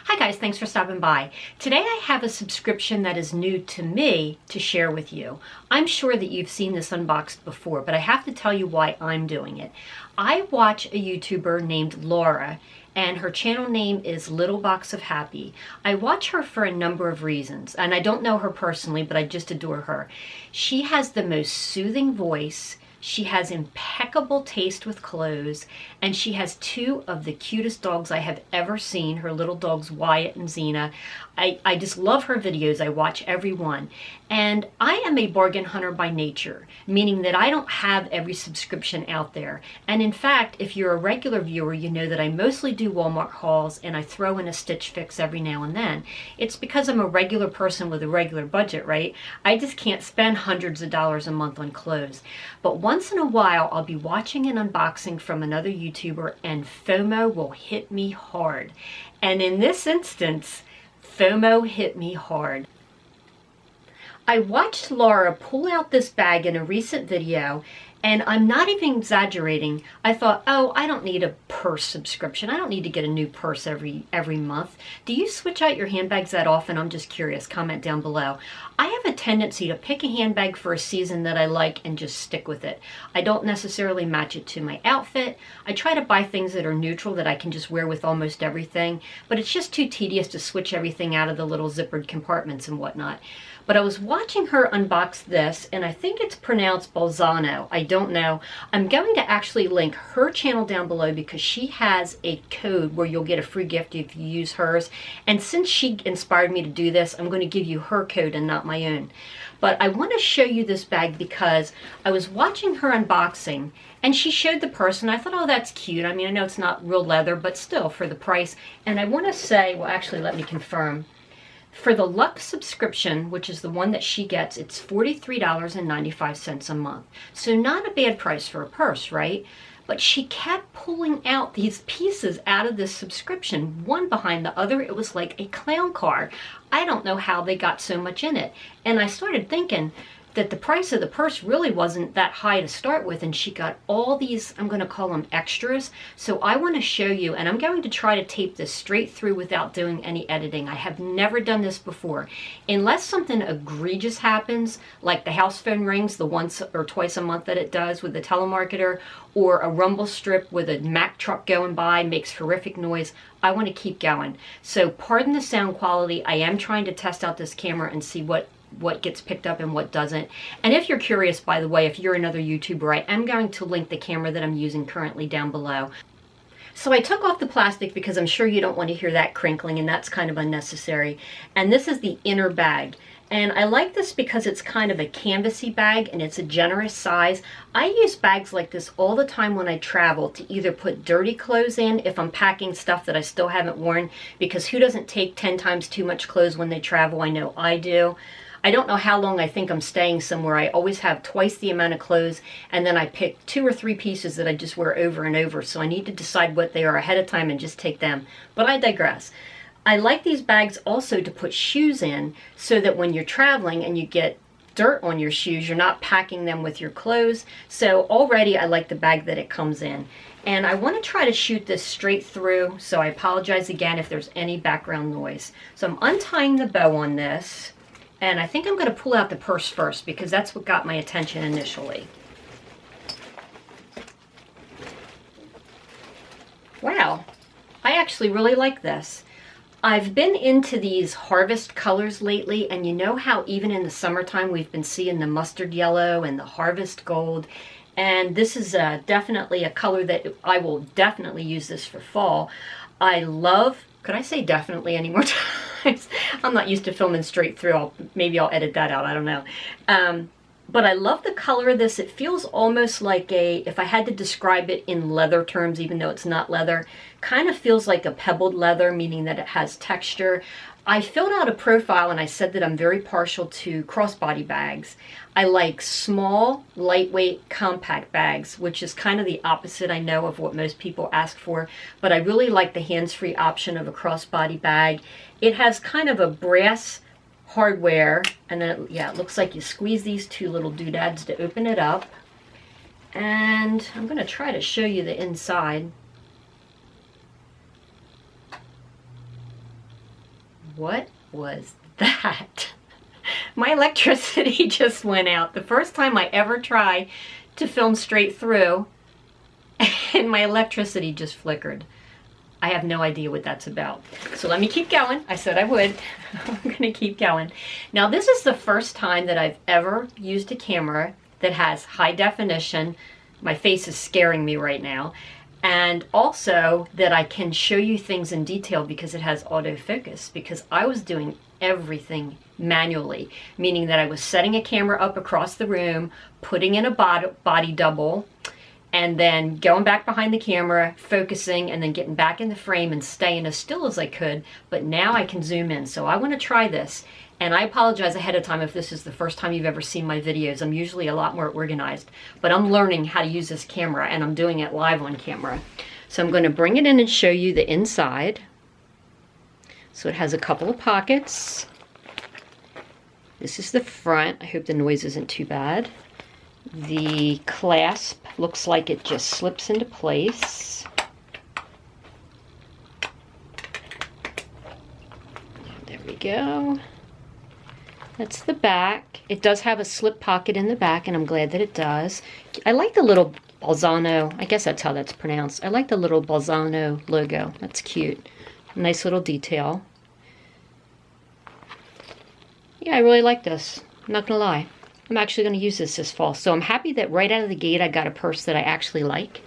Hi guys, thanks for stopping by. Today I have a subscription that is new to me to share with you. I'm sure that you've seen this unboxed before, but I have to tell you why I'm doing it. I watch a YouTuber named Laura, and her channel name is Little Box of Happy. I watch her for a number of reasons, and I don't know her personally, but I just adore her. She has the most soothing voice. She has impeccable taste with clothes, and she has two of the cutest dogs I have ever seen, her little dogs Wyatt and Xena. I just love her videos. I watch every one. And I am a bargain hunter by nature, meaning that I don't have every subscription out there. And in fact, if you're a regular viewer, you know that I mostly do Walmart hauls and I throw in a Stitch Fix every now and then. It's because I'm a regular person with a regular budget, right? I just can't spend hundreds of dollars a month on clothes. But once in a while, I'll be watching an unboxing from another YouTuber and FOMO will hit me hard. And in this instance, FOMO hit me hard. I watched Laura pull out this bag in a recent video, and I'm not even exaggerating. I thought, oh, I don't need a purse subscription. I don't need to get a new purse every month. Do you switch out your handbags that often? I'm just curious. Comment down below. I have a tendency to pick a handbag for a season that I like and just stick with it. I don't necessarily match it to my outfit. I try to buy things that are neutral that I can just wear with almost everything, but it's just too tedious to switch everything out of the little zippered compartments and whatnot. But I was watching her unbox this, and I think it's pronounced Bolzano. I don't know. I'm going to actually link her channel down below because she has a code where you'll get a free gift if you use hers. And since she inspired me to do this, I'm going to give you her code and not my own. But I want to show you this bag because I was watching her unboxing and she showed the purse and I thought, oh, that's cute. I mean, I know it's not real leather, but still for the price. And I want to say, well, actually, let me confirm. For the Luxe subscription, which is the one that she gets, it's $43.95 a month. So not a bad price for a purse, right? But she kept pulling out these pieces out of this subscription, one behind the other. It was like a clown car. I don't know how they got so much in it. And I started thinking that the price of the purse really wasn't that high to start with, and she got all these, I'm going to call them extras. So I want to show you, and I'm going to try to tape this straight through without doing any editing. I have never done this before. Unless something egregious happens, like the house phone rings the once or twice a month that it does with the telemarketer, or a rumble strip with a Mack truck going by makes horrific noise, I want to keep going. So pardon the sound quality. I am trying to test out this camera and see what gets picked up and what doesn't. And if you're curious, by the way, if you're another YouTuber, I am going to link the camera that I'm using currently down below. So I took off the plastic because I'm sure you don't want to hear that crinkling, and that's kind of unnecessary. And this is the inner bag. And I like this because it's kind of a canvasy bag and it's a generous size. I use bags like this all the time when I travel to either put dirty clothes in if I'm packing stuff that I still haven't worn, because who doesn't take 10 times too much clothes when they travel? I know I do. I don't know how long I think I'm staying somewhere. I always have twice the amount of clothes, and then I pick 2 or 3 pieces that I just wear over and over. So I need to decide what they are ahead of time and just take them. But I digress. I like these bags also to put shoes in so that when you're traveling and you get dirt on your shoes, you're not packing them with your clothes. So already I like the bag that it comes in. And I want to try to shoot this straight through, so I apologize again if there's any background noise. So I'm untying the bow on this. And I think I'm going to pull out the purse first because that's what got my attention initially. Wow, I actually really like this. I've been into these harvest colors lately, and you know how even in the summertime we've been seeing the mustard yellow and the harvest gold. And this is definitely a color that I will definitely use this for fall. I love, could I say definitely any more times? I'm not used to filming straight through. Maybe I'll edit that out. I don't know. But I love the color of this. It feels almost like if I had to describe it in leather terms, even though it's not leather, kind of feels like a pebbled leather, meaning that it has texture. I filled out a profile and I said that I'm very partial to crossbody bags. I like small, lightweight, compact bags, which is kind of the opposite, I know, of what most people ask for. But I really like the hands-free option of a crossbody bag. It has kind of a brass hardware, and then it looks like you squeeze these 2 little doodads to open it up. And I'm going to try to show you the inside. What was that? My electricity just went out. The first time I ever tried to film straight through, and my electricity just flickered. I have no idea what that's about. So let me keep going. I said I would. I'm gonna keep going. Now this is the first time that I've ever used a camera that has high definition. My face is scaring me right now. And also that I can show you things in detail because it has autofocus, because I was doing everything manually, meaning that I was setting a camera up across the room, putting in a body double, and then going back behind the camera, focusing, and then getting back in the frame and staying as still as I could. But now I can zoom in. So I want to try this. And I apologize ahead of time if this is the first time you've ever seen my videos. I'm usually a lot more organized, but I'm learning how to use this camera, and I'm doing it live on camera. So I'm going to bring it in and show you the inside. So it has a couple of pockets. This is the front. I hope the noise isn't too bad. The clasp looks like it just slips into place. There we go. That's the back. It does have a slip pocket in the back, and I'm glad that it does. I like the little Bolzano, I guess that's how that's pronounced. I like the little Bolzano logo. That's cute. Nice little detail. Yeah, I really like this. I'm not gonna lie. I'm actually gonna use this fall. So I'm happy that right out of the gate I got a purse that I actually like.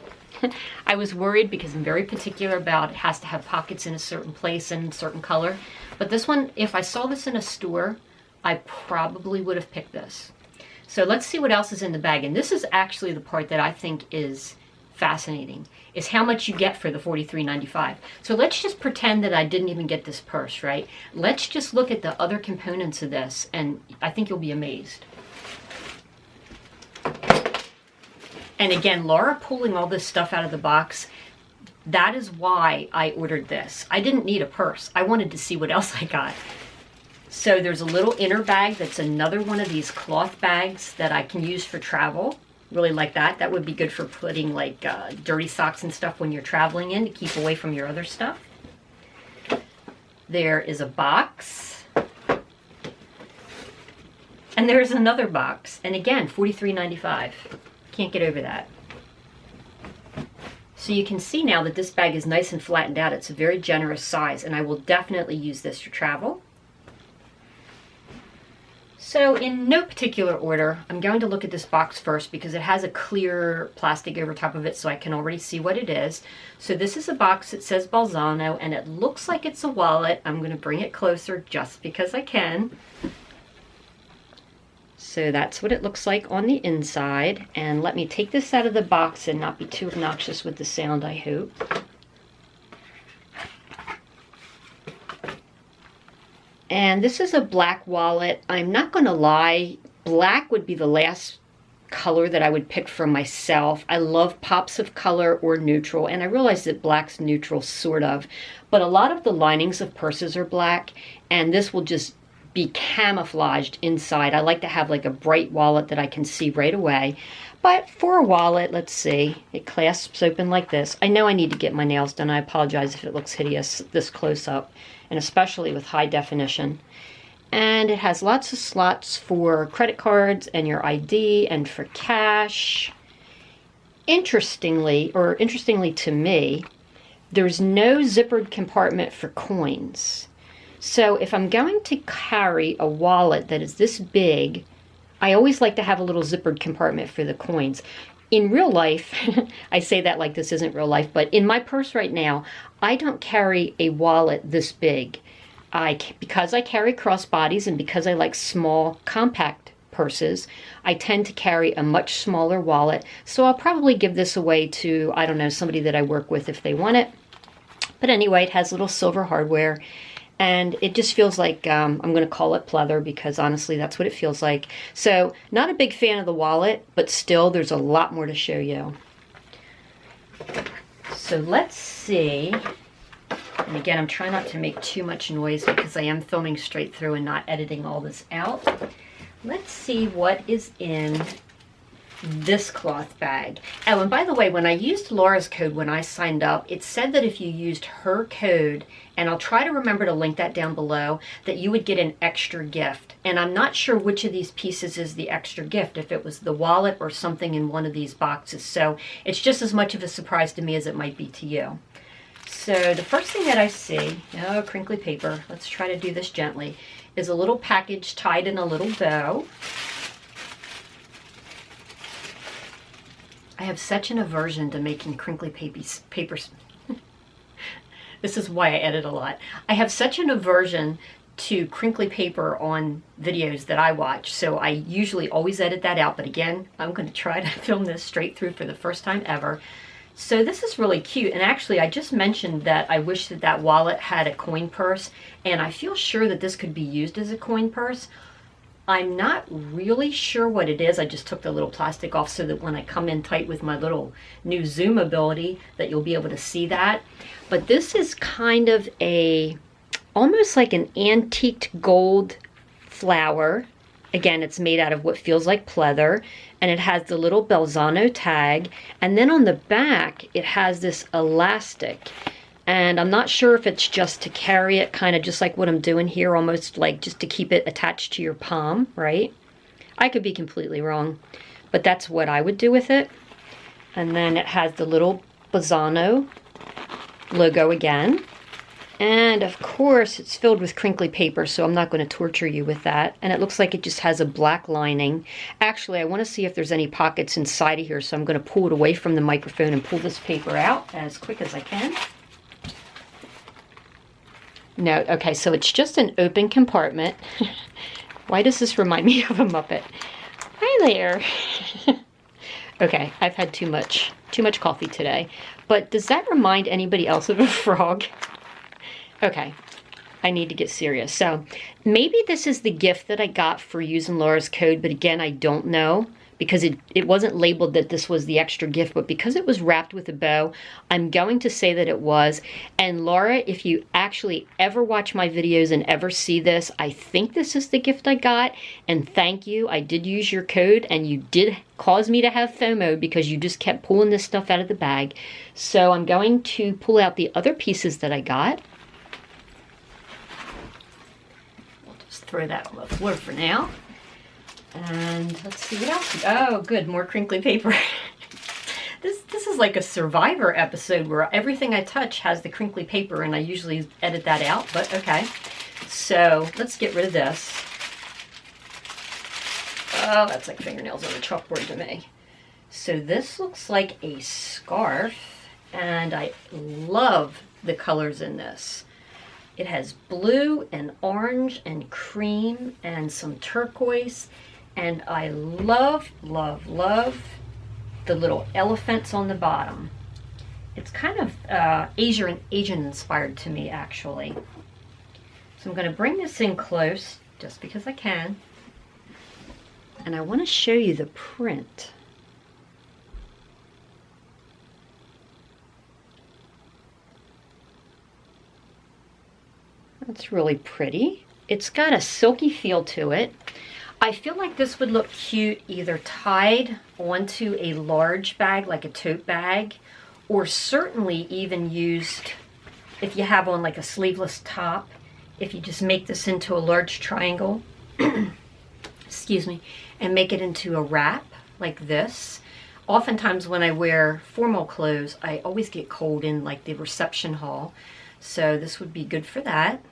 I was worried because I'm very particular about it has to have pockets in a certain place and a certain color. But this one, if I saw this in a store, I probably would have picked this. So let's see what else is in the bag. And this is actually the part that I think is fascinating, is how much you get for the $43.95. So let's just pretend that I didn't even get this purse, right? Let's just look at the other components of this, and I think you'll be amazed. And again, Laura pulling all this stuff out of the box, that is why I ordered this. I didn't need a purse. I wanted to see what else I got. So there's a little inner bag that's another one of these cloth bags that I can use for travel. Really like that. That would be good for putting like dirty socks and stuff when you're traveling in to keep away from your other stuff. There is a box. And there's another box. And again, $43.95. Can't get over that. So you can see now that this bag is nice and flattened out. It's a very generous size, and I will definitely use this for travel. So in no particular order, I'm going to look at this box first because it has a clear plastic over top of it, so I can already see what it is. So this is a box that says Bolzano, and it looks like it's a wallet. I'm going to bring it closer just because I can. So that's what it looks like on the inside. And let me take this out of the box and not be too obnoxious with the sound, I hope. And this is a black wallet. I'm not going to lie, black would be the last color that I would pick for myself. I love pops of color or neutral, and I realize that black's neutral, sort of. But a lot of the linings of purses are black, and this will just be camouflaged inside. I like to have like a bright wallet that I can see right away. But for a wallet, let's see, it clasps open like this. I know I need to get my nails done. I apologize if it looks hideous this close up, and especially with high definition. And it has lots of slots for credit cards and your ID and for cash. Interestingly to me, there's no zippered compartment for coins. So if I'm going to carry a wallet that is this big, I always like to have a little zippered compartment for the coins. In real life, I say that like this isn't real life, but in my purse right now, I don't carry a wallet this big. Because I carry crossbodies and because I like small, compact purses, I tend to carry a much smaller wallet. So I'll probably give this away to, I don't know, somebody that I work with if they want it. But anyway, it has little silver hardware. And it just feels like, I'm going to call it pleather because honestly that's what it feels like. So not a big fan of the wallet, but still there's a lot more to show you. So let's see. And again, I'm trying not to make too much noise because I am filming straight through and not editing all this out. Let's see what is in this cloth bag. Oh, and by the way, when I used Laura's code when I signed up, it said that if you used her code, and I'll try to remember to link that down below, that you would get an extra gift. And I'm not sure which of these pieces is the extra gift, if it was the wallet or something in one of these boxes. So it's just as much of a surprise to me as it might be to you. So the first thing that I see, oh, crinkly paper, let's try to do this gently, is a little package tied in a little bow. I have such an aversion to making crinkly papers. This is why I edit a lot. I have such an aversion to crinkly paper on videos that I watch, so I usually always edit that out. But again, I'm going to try to film this straight through for the first time ever. So this is really cute, and actually I just mentioned that I wish that that wallet had a coin purse, and I feel sure that this could be used as a coin purse. I'm not really sure what it is. I just took the little plastic off so that when I come in tight with my little new zoom ability that you'll be able to see that. But this is kind of almost like an antiqued gold flower. Again, it's made out of what feels like pleather, and it has the little Bolzano tag, and then on the back it has this elastic. And I'm not sure if it's just to carry it, kind of just like what I'm doing here, almost like just to keep it attached to your palm, right? I could be completely wrong, but that's what I would do with it. And then it has the little Bolzano logo again. And of course, it's filled with crinkly paper, so I'm not going to torture you with that. And it looks like it just has a black lining. Actually, I want to see if there's any pockets inside of here, so I'm going to pull it away from the microphone and pull this paper out as quick as I can. No, okay, so it's just an open compartment. Why does this remind me of a Muppet? Hi there. Okay, I've had too much coffee today. But does that remind anybody else of a frog? Okay, I need to get serious. So maybe this is the gift that I got for using Laura's code, but again, I don't know, because it wasn't labeled that this was the extra gift, but because it was wrapped with a bow, I'm going to say that it was. And Laura, if you actually ever watch my videos and ever see this, I think this is the gift I got, and thank you. I did use your code, and you did cause me to have FOMO because you just kept pulling this stuff out of the bag. So I'm going to pull out the other pieces that I got. We'll just throw that on the floor for now. And let's see what else. Oh, good, more crinkly paper. This is like a Survivor episode where everything I touch has the crinkly paper, and I usually edit that out, but okay. So let's get rid of this. Oh, that's like fingernails on a chalkboard to me. So this looks like a scarf, and I love the colors in this. It has blue and orange and cream and some turquoise. And I love, love, love the little elephants on the bottom. It's kind of Asian inspired to me, actually. So I'm going to bring this in close, just because I can. And I want to show you the print. That's really pretty. It's got a silky feel to it. I feel like this would look cute either tied onto a large bag, like a tote bag, or certainly even used if you have on like a sleeveless top. If you just make this into a large triangle, excuse me, and make it into a wrap like this. Oftentimes when I wear formal clothes, I always get cold in like the reception hall, so this would be good for that.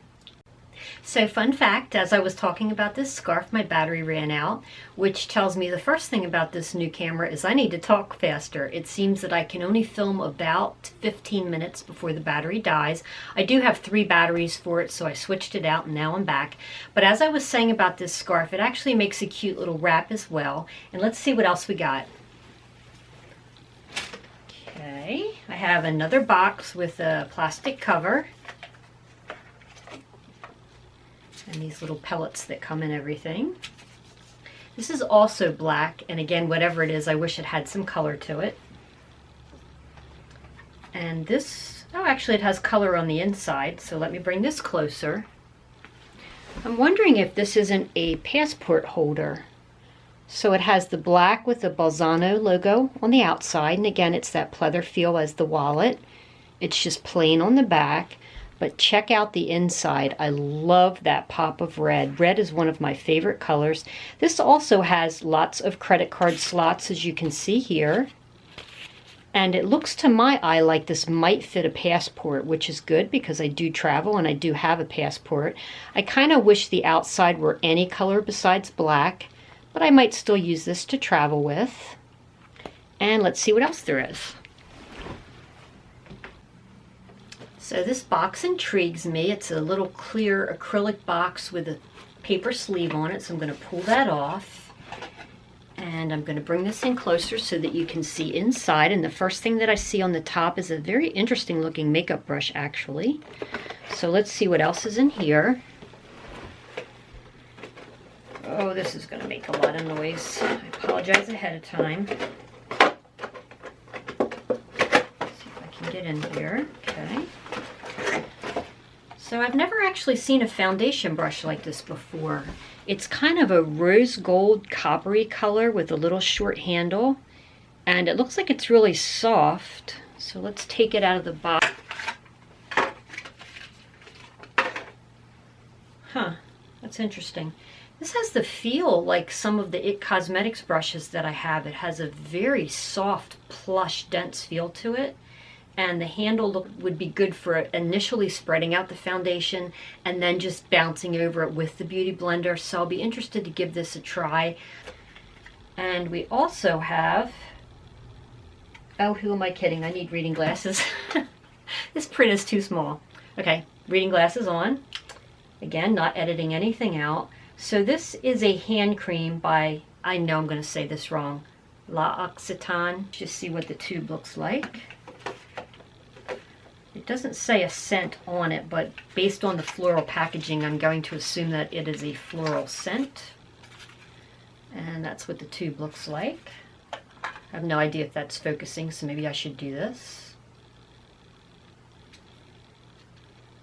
So fun fact, as I was talking about this scarf, my battery ran out, which tells me the first thing about this new camera is I need to talk faster. It seems that I can only film about 15 minutes before the battery dies. I do have 3 batteries for it, so I switched it out and now I'm back. But as I was saying about this scarf, it actually makes a cute little wrap as well. And let's see what else we got. Okay, I have another box with a plastic cover. And these little pellets that come in everything. This is also black, and again, whatever it is, I wish it had some color to it. And this, oh, actually it has color on the inside, so let me bring this closer. I'm wondering if this isn't a passport holder. So it has the black with the Bolzano logo on the outside, and again it's that pleather feel as the wallet. It's just plain on the back, but check out the inside. I love that pop of red. Red is one of my favorite colors. This also has lots of credit card slots, as you can see here. And it looks to my eye like this might fit a passport, which is good because I do travel and I do have a passport. I kind of wish the outside were any color besides black, but I might still use this to travel with. And let's see what else there is. So this box intrigues me. It's a little clear acrylic box with a paper sleeve on it, so I'm going to pull that off. And I'm going to bring this in closer so that you can see inside. And the first thing that I see on the top is a very interesting looking makeup brush, actually. So let's see what else is in here. Oh, this is going to make a lot of noise. I apologize ahead of time. Let's see if I can get in here. Okay. So I've never actually seen a foundation brush like this before. It's kind of a rose gold coppery color with a little short handle, and it looks like it's really soft. So let's take it out of the box. Huh, that's interesting. This has the feel like some of the IT Cosmetics brushes that I have. It has a very soft, plush, dense feel to it. And the handle would be good for initially spreading out the foundation and then just bouncing over it with the Beauty Blender. So I'll be interested to give this a try. And we also have, oh, who am I kidding? I need reading glasses. This print is too small. Okay, reading glasses on. Again, not editing anything out. So this is a hand cream by, I know I'm going to say this wrong, L'Occitane. Just see what the tube looks like. It doesn't say a scent on it, but based on the floral packaging, I'm going to assume that it is a floral scent. And that's what the tube looks like. I have no idea if that's focusing, so maybe I should do this.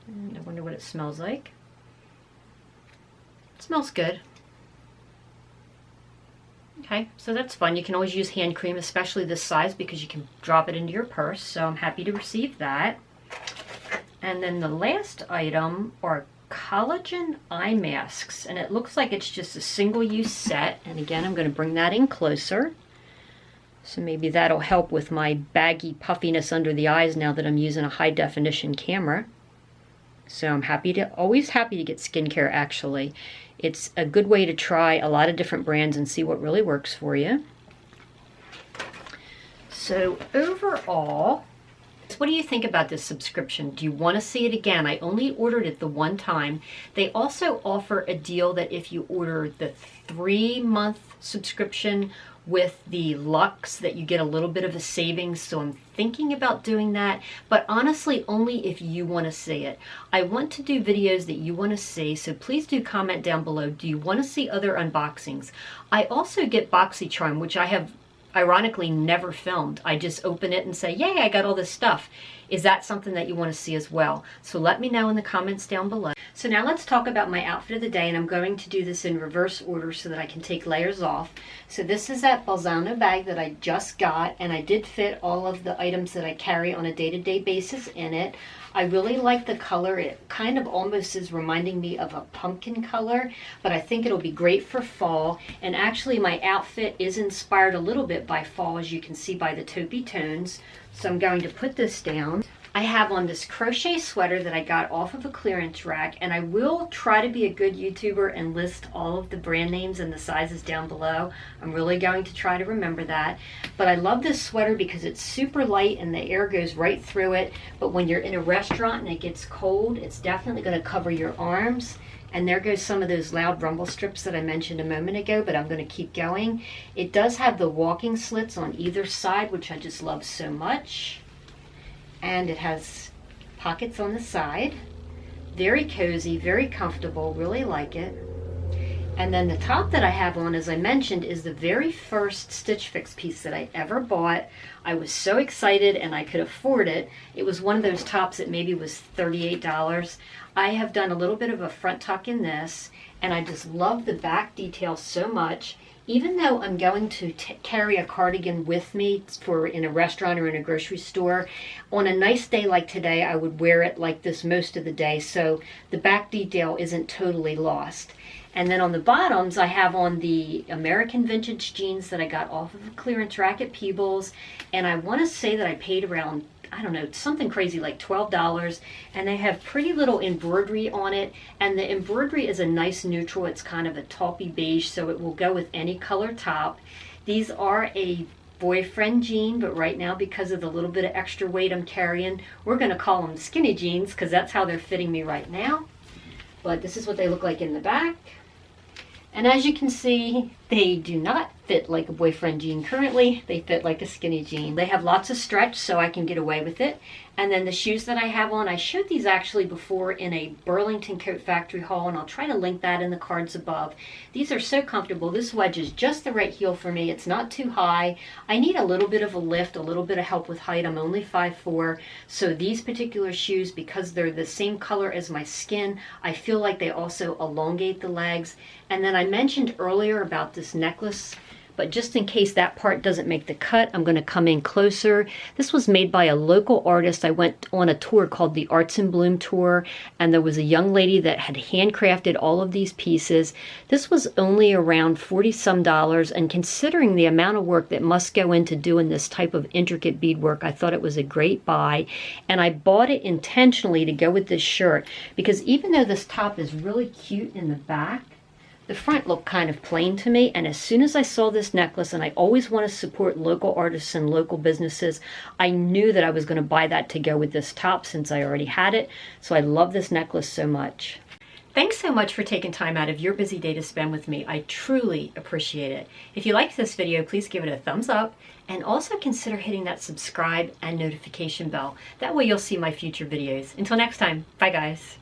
And I wonder what it smells like. It smells good. Okay, so that's fun. You can always use hand cream, especially this size, because you can drop it into your purse. So I'm happy to receive that. And then the last item are collagen eye masks, and it looks like it's just a single-use set. And again, I'm going to bring that in closer. So maybe that'll help with my baggy puffiness under the eyes now that I'm using a high-definition camera. So I'm always happy to get skincare, actually. It's a good way to try a lot of different brands and see what really works for you. So overall, what do you think about this subscription? Do you want to see it again? I only ordered it the one time. They also offer a deal that if you order the 3-month subscription with the Luxe, that you get a little bit of a savings. So I'm thinking about doing that, but honestly only if you want to see it. I want to do videos that you want to see, so please do comment down below. Do you want to see other unboxings? I also get BoxyCharm, which I have ironically never filmed. I just open it and say, yay, I got all this stuff. Is that something that you want to see as well? So let me know in the comments down below. So now let's talk about my outfit of the day, and I'm going to do this in reverse order so that I can take layers off. So this is that Bolzano bag that I just got, and I did fit all of the items that I carry on a day-to-day basis in it. I really like the color. It kind of almost is reminding me of a pumpkin color, but I think it'll be great for fall. And actually my outfit is inspired a little bit by fall, as you can see by the taupey tones. So I'm going to put this down. I have on this crochet sweater that I got off of a clearance rack, and I will try to be a good YouTuber and list all of the brand names and the sizes down below. I'm really going to try to remember that. But I love this sweater because it's super light and the air goes right through it. But when you're in a restaurant and it gets cold, it's definitely going to cover your arms. And there goes some of those loud rumble strips that I mentioned a moment ago, but I'm going to keep going. It does have the walking slits on either side, which I just love so much. And it has pockets on the side. Very cozy, very comfortable, really like it. And then the top that I have on, as I mentioned, is the very first Stitch Fix piece that I ever bought. I was so excited and I could afford it. It was one of those tops that maybe was $38. I have done a little bit of a front tuck in this, and I just love the back detail so much. Even though I'm going to carry a cardigan with me for in a restaurant or in a grocery store, on a nice day like today, I would wear it like this most of the day, so the back detail isn't totally lost. And then on the bottoms, I have on the American vintage jeans that I got off of a clearance rack at Peebles, and I want to say that I paid around, I don't know, something crazy like $12, and they have pretty little embroidery on it, and the embroidery is a nice neutral. It's kind of a taupey beige, so it will go with any color top. These are a boyfriend jean, but right now, because of the little bit of extra weight I'm carrying, we're going to call them skinny jeans because that's how they're fitting me right now. But this is what they look like in the back. And as you can see, they do not fit like a boyfriend jean currently. They fit like a skinny jean. They have lots of stretch, so I can get away with it. And then the shoes that I have on, I showed these actually before in a Burlington Coat Factory haul, and I'll try to link that in the cards above. These are so comfortable. This wedge is just the right heel for me. It's not too high. I need a little bit of a lift, a little bit of help with height. I'm only 5'4", so these particular shoes, because they're the same color as my skin, I feel like they also elongate the legs. And then I mentioned earlier about this necklace, but just in case that part doesn't make the cut, I'm going to come in closer. This was made by a local artist. I went on a tour called the Arts in Bloom Tour, and there was a young lady that had handcrafted all of these pieces. This was only around $40-some, and considering the amount of work that must go into doing this type of intricate beadwork, I thought it was a great buy. And I bought it intentionally to go with this shirt, because even though this top is really cute in the back, the front looked kind of plain to me, and as soon as I saw this necklace, and I always want to support local artists and local businesses, I knew that I was going to buy that to go with this top since I already had it. So I love this necklace so much. Thanks so much for taking time out of your busy day to spend with me. I truly appreciate it. If you liked this video, please give it a thumbs up, and also consider hitting that subscribe and notification bell. That way you'll see my future videos. Until next time, bye guys.